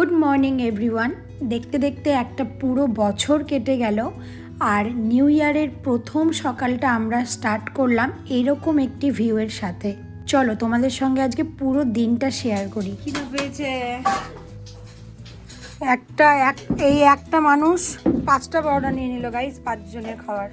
Good morning everyone. দেখতে দেখতে একটা পুরো বছর কেটে গেল আর নিউ ইয়ারের প্রথম সকালটা আমরা স্টার্ট করলাম এইরকম একটি ভিউয়ের সাথে। চলো তোমাদের সঙ্গে আজকে পুরো দিনটা শেয়ার করি। খিদে পেয়েছে। এই একটা মানুষ 5টা পরোটা নিয়ে নিল গাইস, 5 জনের খাবার।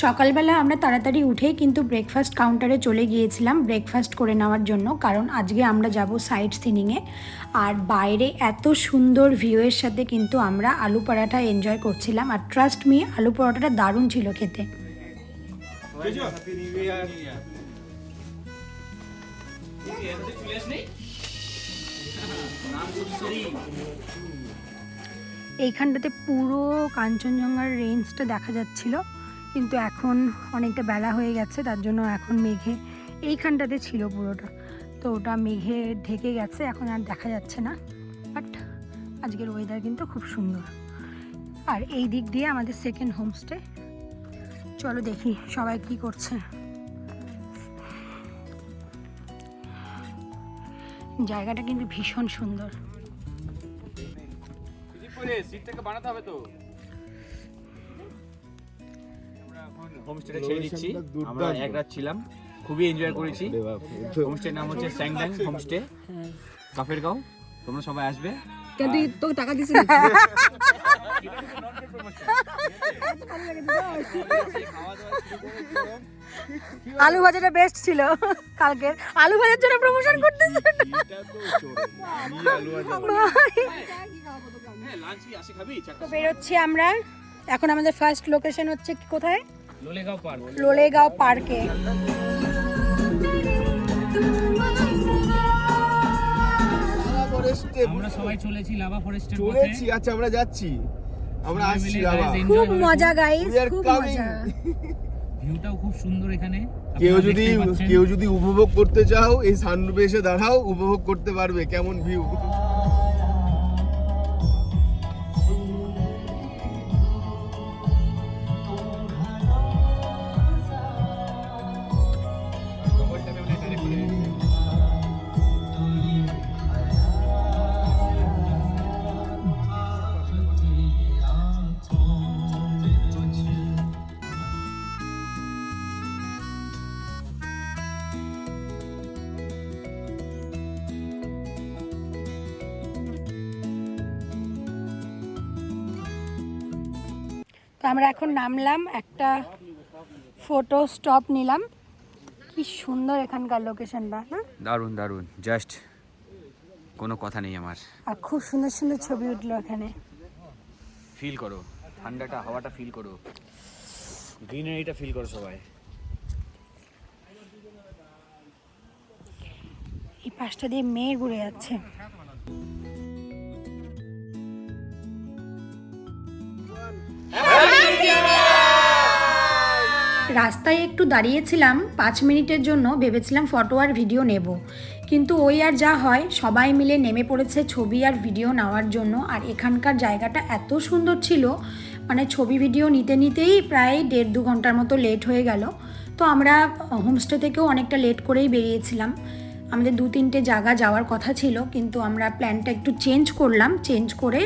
সকালবেলা আমরা তাড়াতাড়ি উঠেই কিন্তু ব্রেকফাস্ট কাউন্টারে চলে গিয়েছিলাম ব্রেকফাস্ট করে নেওয়ার জন্য, কারণ আজকে আমরা যাব সাইট সিনিংয়ে। আর বাইরে এত সুন্দর ভিউয়ের সাথে কিন্তু আমরা আলু পরাঠা এনজয় করছিলাম। আর ট্রাস্ট মি, আলু পরাঠাটা দারুণ ছিল খেতে। এইখানটাতে পুরো কাঞ্চনজঙ্ঘার রেঞ্জটা দেখা যাচ্ছিল, কিন্তু এখন অনেকটা বেলা হয়ে গেছে, তার জন্য এখন মেঘে এইখানটাতে ছিল পুরোটা, তো ওটা মেঘে ঢেকে গেছে, এখন আর দেখা যাচ্ছে না। বাট আজকের ওয়েদার কিন্তু খুব সুন্দর। আর এই দিক দিয়ে আমাদের সেকেন্ড হোমস্টে। চলো দেখি সবাই কি করছে। জায়গাটা কিন্তু ভীষণ সুন্দর। হোমস্টেটা ছেড়ে দিচ্ছি। আমরা এক রাত ছিলাম, খুবই এনজয় করেছি। হোমস্টের নাম হচ্ছে স্যাংডাং হোমস্টে, কাফেরগাঁও। তোমরা সবাই আসবে। কেন তুই তোকে টাকা দিছিস? আলু ভাজাটা বেস্ট ছিল কালকে। আলু ভাজার জন্য প্রমোশন করতেছে। তো বেরোচ্ছি আমরা এখন। আমাদের ফার্স্ট লোকেশন হচ্ছে কোথায়? লোলেগাঁও পার্ক। লোলেগাঁও পার্কে। আমরা সবাই চলেছি লাভা ফরেস্টের পথে। চলেছি, আচ্ছা আমরা যাচ্ছি, আমরা আসছি লাভা। খুব মজা গাইস, খুব মজা। ভিউটাও খুব সুন্দর এখানে। কেউ যদি উপভোগ করতে চাও, এই সানরুফে এসে দাঁড়াও, উপভোগ করতে পারবে কেমন ভিউ। তো আমরা এখন নামলাম, একটা ফটো স্টপ নিলাম। কি সুন্দর এখানকার লোকেশনটা না? দারুণ দারুণ, জাস্ট কোনো কথা নেই আমার। আর খুব সুন্দর সুন্দর ছবি উঠলো এখানে। ফিল করো ঠান্ডাটা, হাওয়াটা ফিল করো, গ্রিনারিটা ফিল করো সবাই। এই পাশটা দিয়ে মেঘ উড়ে যাচ্ছে। রাস্তায় একটু দাঁড়িয়েছিলাম 5 মিনিটের জন্য, ভেবেছিলাম ফটো আর ভিডিও নেব, কিন্তু ওই আর যা হয়, সবাই মিলে নেমে পড়েছে ছবি আর ভিডিও নেওয়ার জন্য। আর এখানকার জায়গাটা এত সুন্দর ছিল, মানে ছবি ভিডিও নিতে নিতেই প্রায় 1.5-2 ঘন্টার মতো লেট হয়ে গেল। তো আমরা হোমস্টে থেকেও অনেকটা লেট করেই বেরিয়েছিলাম। আমাদের 2-3টে জায়গা যাওয়ার কথা ছিল, কিন্তু আমরা প্ল্যানটা একটু চেঞ্জ করলাম। চেঞ্জ করে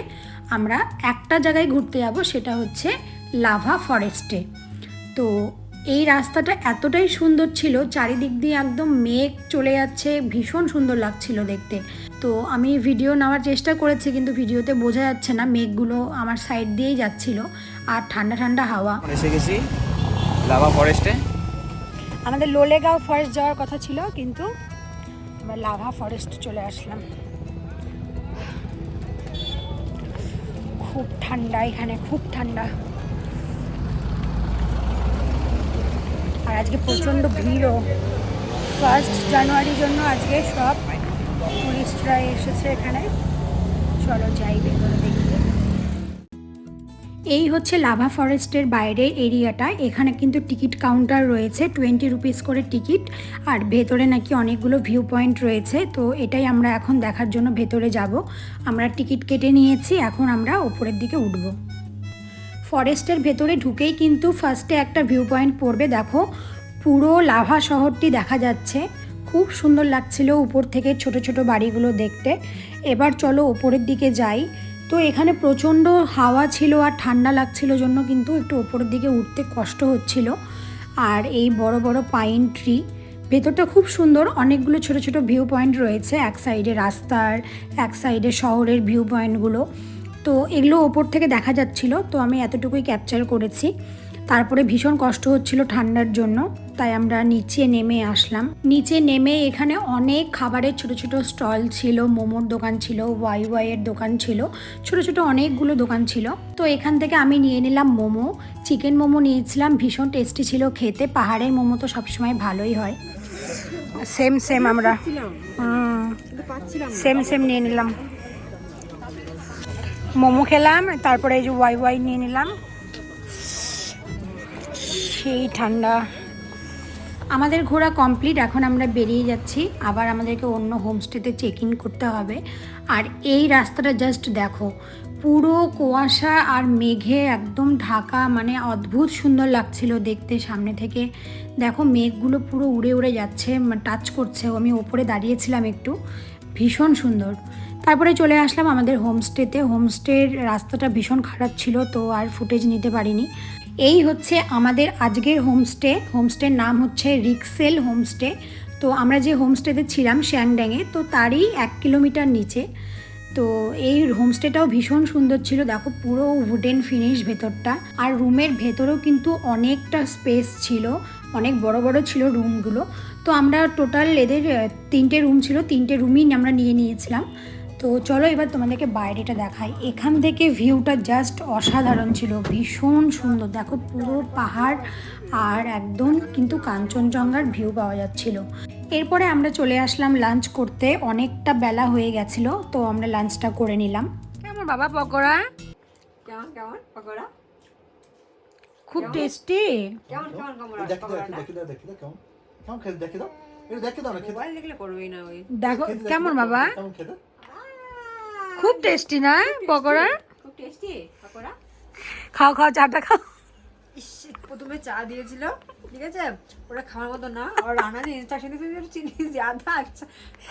আমরা একটা জায়গায় ঘুরতে যাব, সেটা হচ্ছে লাভা ফরেস্টে। তো এই রাস্তাটা এতটাই সুন্দর ছিল, চারিদিক দিয়ে একদম মেঘ চলে যাচ্ছে, ভীষণ সুন্দর লাগছিল দেখতে। তো আমি ভিডিও নেওয়ার চেষ্টা করেছি, কিন্তু ভিডিওতে বোঝা যাচ্ছে না, মেঘগুলো আমার সাইড দিয়েই যাচ্ছিল আর ঠান্ডা ঠান্ডা হাওয়া। এসে গেছি লাভা ফরেস্টে। আমাদের লোলেগাঁও ফরেস্ট যাওয়ার কথা ছিল, কিন্তু আমরা লাভা ফরেস্ট চলে আসলাম। খুব ঠান্ডা এখানে, খুব ঠান্ডা। আর আজকে প্রচণ্ড ভিড়ও। 1 জানুয়ারির জন্য আজকে সব টুরিস্টরা এসেছে এখানে। চলো যাই ভেতরে দেখি। এই হচ্ছে লাভা ফরেস্টের বাইরের এরিয়াটা। এখানে কিন্তু টিকিট কাউন্টার রয়েছে, 20 রুপিস করে টিকিট। আর ভেতরে নাকি অনেকগুলো ভিউ পয়েন্ট রয়েছে, তো এটাই আমরা এখন দেখার জন্য ভেতরে যাব। আমরা টিকিট কেটে নিয়েছি, এখন আমরা ওপরের দিকে উঠব। ফরেস্টের ভেতরে ঢুকেই কিন্তু ফার্স্টে একটা ভিউ পয়েন্ট পড়বে। দেখো পুরো লাভা শহরটি দেখা যাচ্ছে, খুব সুন্দর লাগছিল উপর থেকে ছোট ছোট বাড়িগুলো দেখতে। এবার চলো ওপরের দিকে যাই। তো এখানে প্রচণ্ড হাওয়া ছিল আর ঠান্ডা লাগছিল জন্য কিন্তু একটু ওপরের দিকে উঠতে কষ্ট হচ্ছিল। আর এই বড় বড় পাইন ট্রি, ভেতরটা খুব সুন্দর, অনেকগুলো ছোট ছোট ভিউ পয়েন্ট রয়েছে, এক সাইডে রাস্তার, এক সাইডে শহরের ভিউ পয়েন্টগুলো। তো এগুলো ওপর থেকে দেখা যাচ্ছিল, তো আমি এতটুকুই ক্যাপচার করেছি। তারপরে ভীষণ কষ্ট হচ্ছিল ঠান্ডার জন্য, তাই আমরা নিচে নেমে আসলাম। নিচে নেমে এখানে অনেক খাবারের ছোট ছোট স্টল ছিল, মোমোর দোকান ছিল, ওয়াইয়ের দোকান ছিল, ছোট ছোট অনেকগুলো দোকান ছিল। তো এখান থেকে আমি নিয়ে নিলাম মোমো, চিকেন মোমো নিয়েছিলাম, ভীষণ টেস্টি ছিল খেতে। পাহাড়ের মোমো তো সবসময় ভালোই হয়। সেম আমরা সেম নিয়ে নিলাম, মোমো খেলাম, তারপরে এই যে ওয়াই নিয়ে নিলাম। সেই ঠান্ডা। আমাদের ঘোরা কমপ্লিট, এখন আমরা বেরিয়ে যাচ্ছি। আবার আমাদেরকে অন্য হোমস্টেতে চেক ইন করতে হবে। আর এই রাস্তাটা জাস্ট দেখো, পুরো কুয়াশা আর মেঘে একদম ঢাকা, মানে অদ্ভুত সুন্দর লাগছিল দেখতে সামনে থেকে। দেখো মেঘগুলো পুরো উড়ে উড়ে যাচ্ছে, টাচ করছে। আমি ওপরে দাঁড়িয়েছিলাম একটু, ভীষণ সুন্দর। তারপরে চলে আসলাম আমাদের হোমস্টেতে। হোমস্টের রাস্তাটা ভীষণ খারাপ ছিল, তো আর ফুটেজ নিতে পারিনি। এই হচ্ছে আমাদের আজকের হোমস্টের নাম হচ্ছে রিক্সেল হোমস্টে। তো আমরা যে হোমস্টেতে ছিলাম শ্যাংড্যাংয়ে, তো তারই 1 কিলোমিটার নিচে। তো এই হোমস্টেটাও ভীষণ সুন্দর ছিল, দেখো পুরো উডেন ফিনিশ ভেতরটা। আর রুমের ভেতরেও কিন্তু অনেকটা স্পেস ছিল, অনেক বড় বড় ছিল রুমগুলো। তো আমরা টোটাল এদের 3টে রুম ছিল, 3টে রুমই আমরা নিয়ে নিয়েছিলাম। তো চলো এবার তোমাদেরকে বাইরেটা দেখাই। এখান থেকে ভিউটা জাস্ট অসাধারণ ছিল, ভীষণ সুন্দর। দেখো পুরো পাহাড় আর একদম কিন্তু কাঞ্চনজঙ্ঘার ভিউ পাওয়া যাচ্ছিল। এরপরে আমরা চলে আসলাম লাঞ্চ করতে, অনেকটা বেলা হয়ে গেছিল, তো আমরা লাঞ্চটা করে নিলাম। কেমন বাবা পকোড়া? কেমন কেমন পকোড়া? খুব টেস্টি। কেমন কেমন পকোড়া? মোবাইল দেখলে করবেই না ওই। দেখো কেমন বাবা, খুব টেস্টি না পকোড়া? খুব টেস্টি পকোড়া। খাও চাটা খাও। প্রথমে চা দিয়েছিল, ঠিক আছে, ওরা খাওয়ার মতো না। और राणा ने इंस्ट्रक्शन दिए चीनी ज्यादा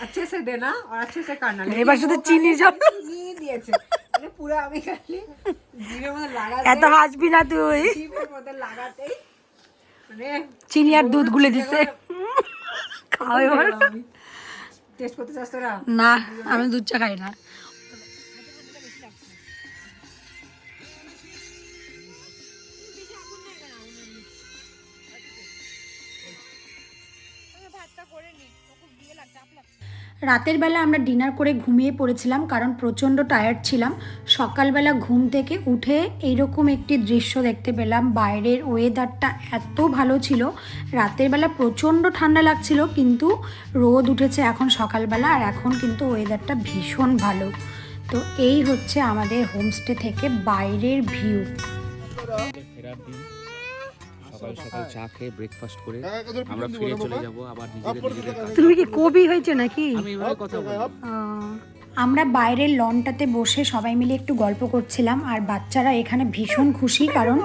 अच्छे से देना और अच्छे से करना। এবার শুধু চিনি জল দিয়েছে, মানে পুরো আমি খালি জিভের মধ্যে লাগাতে, এত হাসবি না তুই। জিভের মধ্যে লাগাতেই মানে চিনি আর দুধ গুলে দিছে। খাও এবার। টেস্ট করতে চাস তোরা? না, আমি দুধ চা খাই না। রাতের বেলা আমরা ডিনার করে ঘুমিয়ে পড়েছিলাম, কারণ প্রচণ্ড টায়ার্ড ছিলাম। সকালবেলা ঘুম থেকে উঠে এইরকম একটি দৃশ্য দেখতে পেলাম। বাইরের ওয়েদারটা এত ভালো ছিল, রাতের বেলা প্রচণ্ড ঠান্ডা লাগছিল, কিন্তু রোদ উঠেছে এখন সকালবেলা, আর এখন কিন্তু ওয়েদারটা ভীষণ ভালো। তো এই হচ্ছে আমাদের হোমস্টে থেকে বাইরের ভিউ। ফেরার দিন সকাল সকাল চা খেয়ে ব্রেকফাস্ট করে আমরা ফিরে চলে যাব আবার নিজেদের কাজে। তুমি কি কবি হয়েছে নাকি? আমি এভাবে কথা বলবো। আমরা বাইরের লনটাতে বসে সবাই মিলে একটু গল্প করছিলাম, আর বাচ্চারা এখানে ভীষণ খুশি, কারণ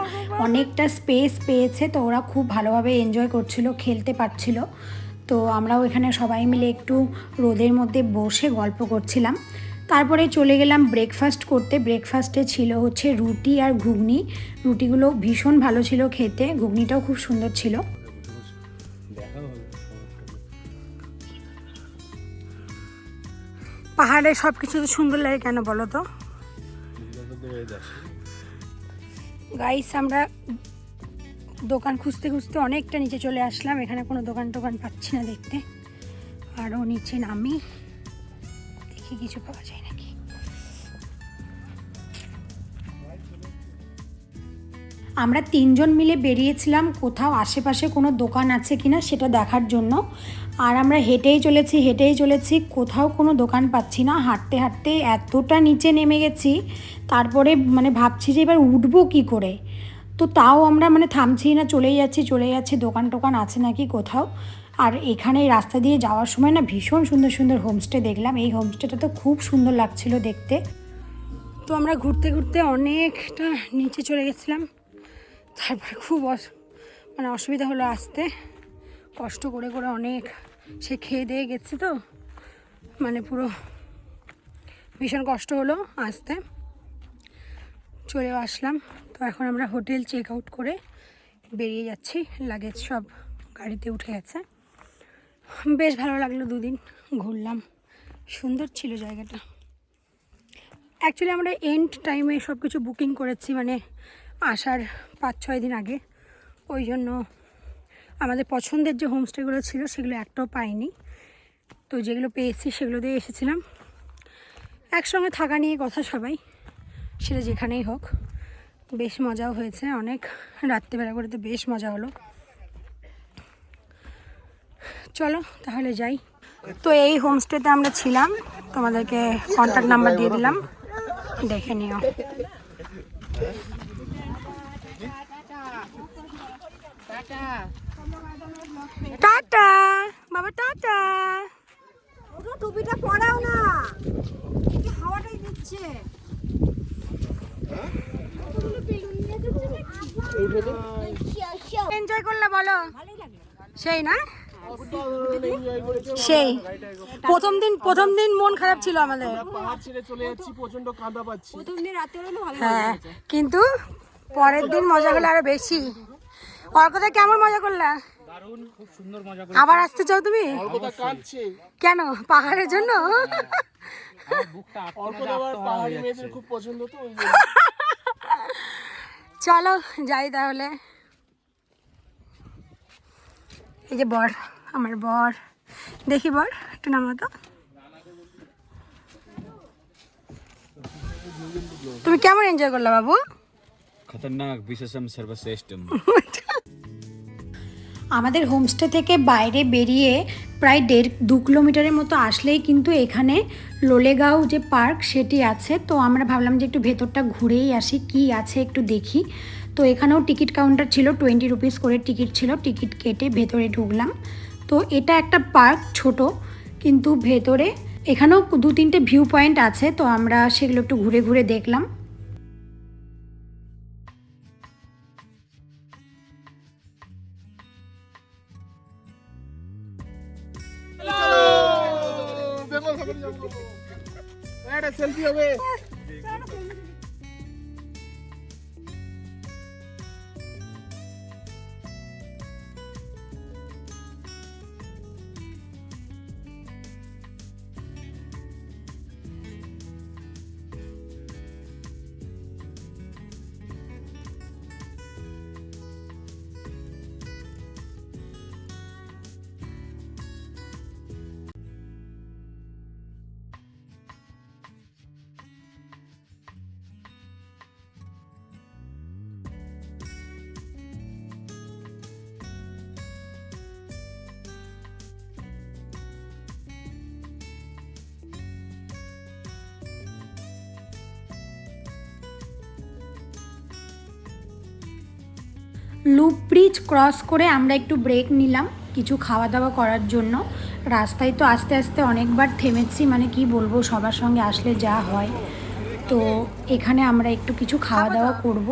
অনেকটা স্পেস পেয়েছে, তো ওরা খুব ভালোভাবে এনজয় করছিল, খেলতে পারছিল। তো আমরাও এখানে সবাই মিলে একটু রোদের মধ্যে বসে গল্প করছিলাম। তারপরে চলে গেলাম ব্রেকফাস্ট করতে। ব্রেকফাস্টে ছিল হচ্ছে রুটি আর ঘুগনি। রুটিগুলো ভীষণ ভালো ছিল খেতে, ঘুগনিটাও খুব সুন্দর ছিল। পাহাড়ে সব কিছু তো সুন্দর লাগে কেন বলো তো গাইস। আমরা দোকান খুঁজতে খুঁজতে অনেকটা নিচে চলে আসলাম, এখানে কোনো দোকান পাচ্ছি না দেখতে। আরও নিচে নামি, দেখি কিছু পাওয়া যায় নাকি। আমরা 3জন মিলে বেরিয়েছিলাম কোথাও আশেপাশে কোনো দোকান আছে কিনা সেটা দেখার জন্য। আর আমরা হেঁটেই চলেছি, কোথাও কোনো দোকান পাচ্ছি না। হাঁটতে হাঁটতে এতটা নিচে নেমে গেছি, তারপরে মানে ভাবছি যে এবার উঠবো কী করে। তো তাও আমরা মানে থামছি না, চলেই যাচ্ছি দোকান আছে নাকি কোথাও। আর এখানে রাস্তা দিয়ে যাওয়ার সময় না ভীষণ সুন্দর সুন্দর হোমস্টে দেখলাম। এই হোমস্টেটা তো খুব সুন্দর লাগছিল দেখতে। তো আমরা ঘুরতে ঘুরতে অনেকটা নিচে চলে গেছিলাম, তারপরে খুব মানে অসুবিধা হলো আসতে। কষ্ট করে করে অনেক সে খেয়ে দিয়ে গেছি তো, মানে পুরো ভীষণ কষ্ট হলো আসতে। চলে আসলাম। তো এখন আমরা হোটেল চেক আউট করে বেরিয়ে যাচ্ছি। লাগেজ সব গাড়িতে উঠে গেছে। বেশ ভালো লাগলো, 2 দিন ঘুরলাম, সুন্দর ছিল জায়গাটা। অ্যাকচুয়ালি আমরা এন্ড টাইমে সব কিছু বুকিং করেছি, মানে আসার 5-6 দিন আগে। ওই জন্য আমাদের পছন্দের যে হোমস্টেগুলো ছিল সেগুলো একটাও পাইনি। তো যেগুলো পেয়েছি সেগুলো দিয়ে এসেছিলাম। একসঙ্গে থাকা নিয়ে কথা সবাই, সেটা যেখানেই হোক। বেশ মজাও হয়েছে, অনেক রাত্রিবেলা করে তো বেশ মজা হলো। চলো তাহলে যাই। তো এই হোমস্টেতে আমরা ছিলাম, তোমাদেরকে কন্ট্যাক্ট নাম্বার দিয়ে দিলাম, দেখে নিও। টাটা বাবা, টাটা। টুপিটা পরাও না, হাওয়াটাই দিচ্ছে। এনজয় করলে বলো? সেই না, সেই প্রথম দিন মন খারাপ ছিল আমাদের। পাহাড় ছেড়ে চলে যাচ্ছি, প্রচন্ড কাঁদা পাচ্ছি। প্রথম দিন রাতে হলো ভালো। হ্যাঁ, কিন্তু পরের দিন মজা হলো আরো বেশি। অর্কদা কেমন মজা করলা? দারুণ, খুব সুন্দর মজা আবার আসতে চাও তুমি? অর্কদা কাঁদছে। কেন? পাহাড়ের জন্য? বুকটা অর্কদা আবার পাহাড়ি মেয়েদের খুব পছন্দ, তো ওই জন্য। চলো যাই তাহলে। এই যে বর, আমার বর, দেখি বর একটু নামো তো। তুমি কেমন এনজয় করলা বাবু? খতরনাক, বিশেষম সর্বশ্রেষ্ঠম। আমাদের হোমস্টে থেকে বাইরে বেরিয়ে প্রায় 1.5-2 কিলোমিটারের মতো আসলেই কিন্তু এখানে লোলেগাঁও যে পার্ক সেটি আছে। তো আমরা ভাবলাম যে একটু ভেতরটা ঘুরেই আসি, কি আছে একটু দেখি। তো এখানেও টিকিট কাউন্টার ছিল, 20 রুপিস করে টিকিট ছিল। টিকিট কেটে ভেতরে ঢুকলাম। তো এটা একটা পার্ক, ছোট, কিন্তু ভেতরে এখানেও 2-3টে ভিউ পয়েন্ট আছে। তো আমরা সেগুলো একটু ঘুরে ঘুরে দেখলাম। একটা সেলফি হবে। লুপ ব্রিজ ক্রস করে আমরা একটু ব্রেক নিলাম কিছু খাওয়া দাওয়া করার জন্য। রাস্তায় তো আস্তে আস্তে অনেকবার থেমেছি, মানে কি বলবো, সবার সঙ্গে আসলে যা হয়। তো এখানে আমরা একটু কিছু খাওয়া দাওয়া করব,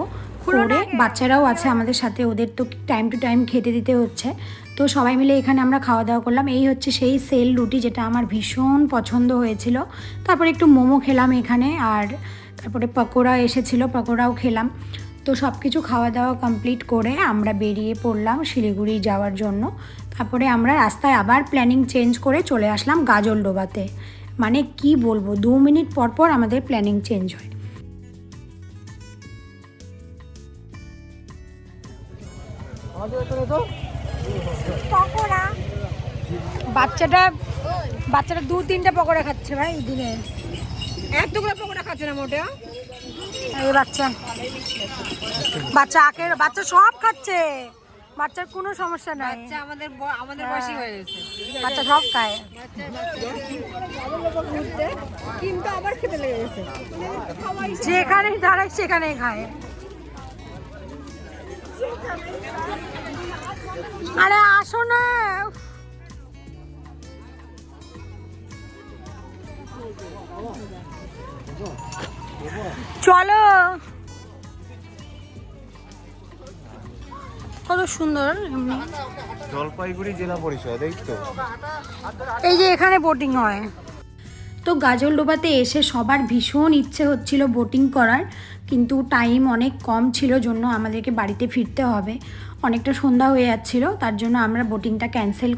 করে বাচ্চারাও আছে আমাদের সাথে, ওদের তো টাইম টু টাইম খেতে দিতে হচ্ছে। তো সবাই মিলে এখানে আমরা খাওয়া দাওয়া করলাম। এই হচ্ছে সেই সেল রুটি, যেটা আমার ভীষণ পছন্দ হয়েছিল। তারপরে একটু মোমো খেলাম এখানে, আর তারপরে পকোড়া এসেছিল, পকোড়াও খেলাম। তো সব কিছু খাওয়া দাওয়া কমপ্লিট করে আমরা বেরিয়ে পড়লাম শিলিগুড়ি যাওয়ার জন্য। তারপরে আমরা রাস্তায় আবার প্ল্যানিং চেঞ্জ করে চলে আসলাম গাজলডোবাতে। মানে কি বলবো, 2 মিনিট পর পর আমাদের প্ল্যানিং চেঞ্জ হয়। বাচ্চাটা 2-3টা পকোড়া খাচ্ছে ভাই দিনে। এক টুকরো পকোড়া খাচ্ছে না মোটে। এই বাচ্চা সব খাচ্ছে, বাচ্চার কোনো সমস্যা নাই। বাচ্চা আমাদের বয়সী হয়ে গেছে, বাচ্চা সব খায়, কিন্তু আবার খেতে লেগে গেছে। যেখানে দাঁড়ায় সেখানেই খায়। আরে আসো না, চলো। কত সুন্দর এমনি। জলপাইগুড়ি জেলা পরিষদ, এই তো। এই যে এখানে বোটিং হয়। তো গাজলডোবাতে এসে সবার ভীষণ ইচ্ছে হচ্ছিল বোটিং করার, কিন্তু টাইম অনেক কম ছিল জন্য আমাদেরকে বাড়িতে ফিরতে হবে, অনেকটা সন্ধ্যা হয়ে যাচ্ছিল, তার জন্য আমরা বোটিংটা ক্যান্সেল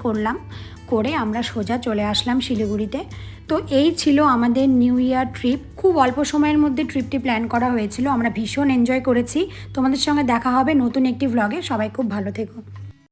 করে আমরা সোজা চলে আসলাম শিলিগুড়িতে। তো এই ছিল আমাদের নিউ ইয়ার ট্রিপ। খুব অল্প সময়ের মধ্যে ট্রিপটি প্ল্যান করা হয়েছিল, আমরা ভীষণ এনজয় করেছি। তোমাদের সঙ্গে দেখা হবে নতুন একটি ভ্লগে, সবাই খুব ভালো থেকো।